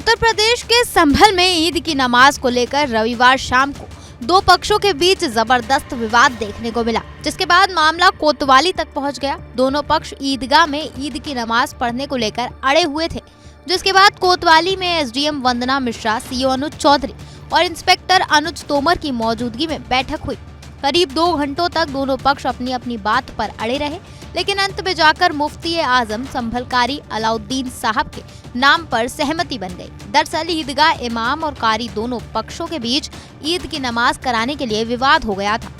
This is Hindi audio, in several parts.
उत्तर प्रदेश के संभल में ईद की नमाज को लेकर रविवार शाम को दो पक्षों के बीच जबरदस्त विवाद देखने को मिला, जिसके बाद मामला कोतवाली तक पहुंच गया। दोनों पक्ष ईदगाह में ईद की नमाज पढ़ने को लेकर अड़े हुए थे, जिसके बाद कोतवाली में एसडीएम वंदना मिश्रा, सीओ अनुज चौधरी और इंस्पेक्टर अनुज तोमर की मौजूदगी में बैठक हुई। करीब 2 घंटों तक दोनों पक्ष अपनी अपनी बात पर अड़े रहे, लेकिन अंत में जाकर मुफ्ती आजम संभल कारी अलाउद्दीन साहब के नाम पर सहमति बन गई। दरअसल ईदगाह इमाम और कारी दोनों पक्षों के बीच ईद की नमाज कराने के लिए विवाद हो गया था।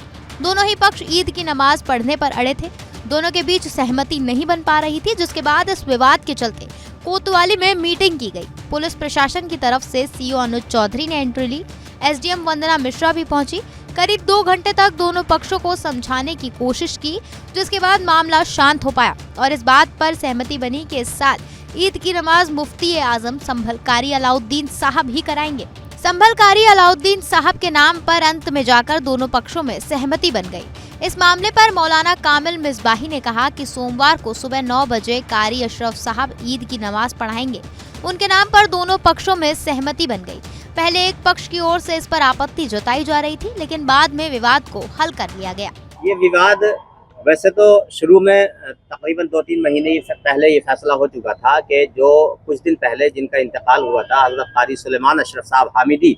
दोनों ही पक्ष ईद की नमाज पढ़ने पर अड़े थे। दोनों के बीच सहमति नहीं बन पा रही थी, जिसके बाद इस विवाद के चलते कोतवाली में मीटिंग की गई। पुलिस प्रशासन की तरफ से सीओ अनुज चौधरी ने एंट्री ली, एसडीएम वंदना मिश्रा भी पहुंची। करीब 2 घंटे तक दोनों पक्षों को समझाने की कोशिश की, जिसके बाद मामला शांत हो पाया और इस बात पर सहमति बनी कि इस साल ईद की नमाज मुफ्ती आजम संभल कारी अलाउद्दीन साहब ही कराएंगे। संभल कारी अलाउद्दीन साहब के नाम पर अंत में जाकर दोनों पक्षों में सहमति बन गई। इस मामले पर मौलाना कामिल मिसबाही ने कहा कि सोमवार को सुबह 9 बजे कारी अशरफ साहब ईद की नमाज पढ़ाएंगे। उनके नाम पर दोनों पक्षों में सहमति बन गई। पहले एक पक्ष की ओर से इस पर आपत्ति जताई जा रही थी, लेकिन बाद में विवाद को हल कर लिया गया। ये विवाद वैसे तो शुरू में तकरीबन 2-3 महीने पहले ये फैसला हो चुका था कि जो कुछ दिन पहले जिनका इंतकाल हुआ था, हज़रत कारी सुलेमान अशरफ साहब हामिदी,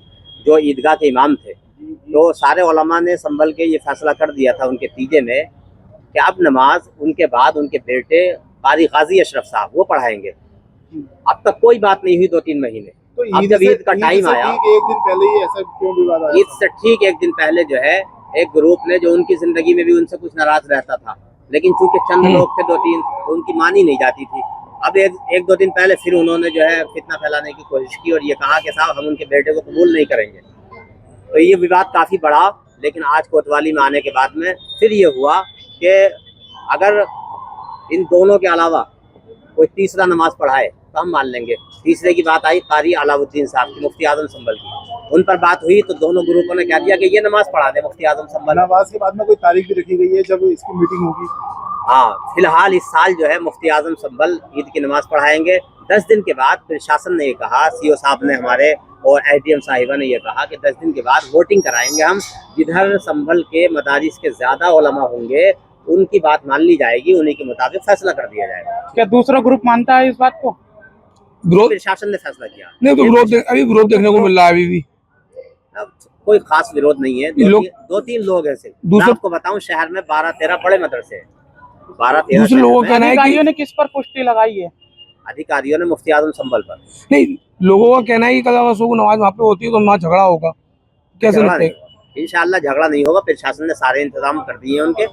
जो ईदगाह के इमाम थे, तो सारे उलमा ने संभल के ये फैसला कर दिया था उनके तीजे में कि अब नमाज उनके बाद उनके बेटे कारी गाजी अशरफ साहब वो पढ़ाएंगे। अब तक कोई बात नहीं हुई 2-3 महीने। तो अब जब ईद का टाइम आया, एक दिन पहले ही ऐसा क्यों विवाद आया? ईद से ठीक एक दिन पहले जो है एक ग्रुप ने, जो उनकी जिंदगी में भी उनसे कुछ नाराज रहता था, लेकिन चूंकि चंद लोग थे 2-3, तो उनकी मानी नहीं जाती थी। अब एक 2 दिन पहले फिर उन्होंने जो है फितना फैलाने की कोशिश की और ये कहा कि साहब हम उनके बेटे को कबूल नहीं करेंगे। तो ये विवाद काफी बढ़ा, लेकिन आज कोतवाली में आने के बाद में फिर ये हुआ कि अगर इन दोनों के अलावा कोई तीसरा नमाज पढ़ाए तो हम मान लेंगे। तीसरे की बात आई कारी अलाउद्दीन साहब की, मुफ्ती आजम संभल की, उन पर बात हुई तो दोनों ग्रुपों ने कह दिया कि ये नमाज पढ़ा दे मुफ्ती आजम संभल। नमाज के बाद में कोई तारीख भी रखी गई है जब इसकी मीटिंग होगी? हाँ, फिलहाल इस साल जो है मुफ्ती आजम संभल ईद की नमाज पढ़ाएंगे। 10 दिन के बाद फिर शासन ने ये कहा, सीओ साहब ने हमारे और एसडीएम साहिबा ने ये कहा कि 10 दिन के बाद वोटिंग कराएंगे हम। जिधर संभल के मदारिस के ज्यादा उलमा होंगे उनकी बात मान ली जाएगी, उन्हीं के मुताबिक फैसला कर दिया जाएगा। क्या दूसरा ग्रुप मानता है इस बात को? फिर शासन ने फैसला किया। नहीं तो अभी विरोध देखने को मिल रहा है। अभी भी अब कोई खास विरोध नहीं है। 2-3 लोग ऐसे, मैं आपको बताऊं, शहर में 12-13 बड़े मदरसे हैं। 12-13 दूसरे लोगों का कहना है कि अधिकारियों ने किस पर पुष्टि लगाई है? अधिकारियों ने मुफ्ती आजम संभल पर। नहीं, लोगों का कहना है कि कल अगर सुबह नमाज वहाँ पे होती है तो वहाँ झगड़ा होगा। कैसे लगता है? इंशाअल्लाह झगड़ा नहीं होगा। फिर शासन ने सारे इंतजाम कर दिए उनके।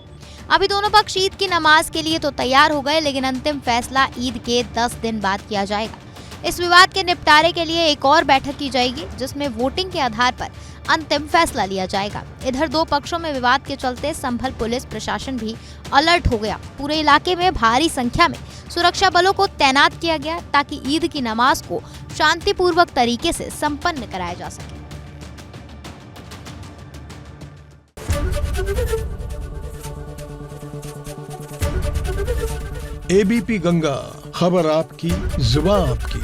अभी दोनों पक्ष ईद की नमाज के लिए तो तैयार हो गए, लेकिन अंतिम फैसला ईद के 10 दिन बाद किया जाएगा। इस विवाद के निपटारे के लिए एक और बैठक की जाएगी, जिसमें वोटिंग के आधार पर अंतिम फैसला लिया जाएगा। इधर 2 पक्षों में विवाद के चलते संभल पुलिस प्रशासन भी अलर्ट हो गया। पूरे इलाके में भारी संख्या में सुरक्षा बलों को तैनात किया गया, ताकि ईद की नमाज को शांतिपूर्वक तरीके से संपन्न कराया जा सके। एबीपी गंगा, खबर आपकी, जुबान आपकी।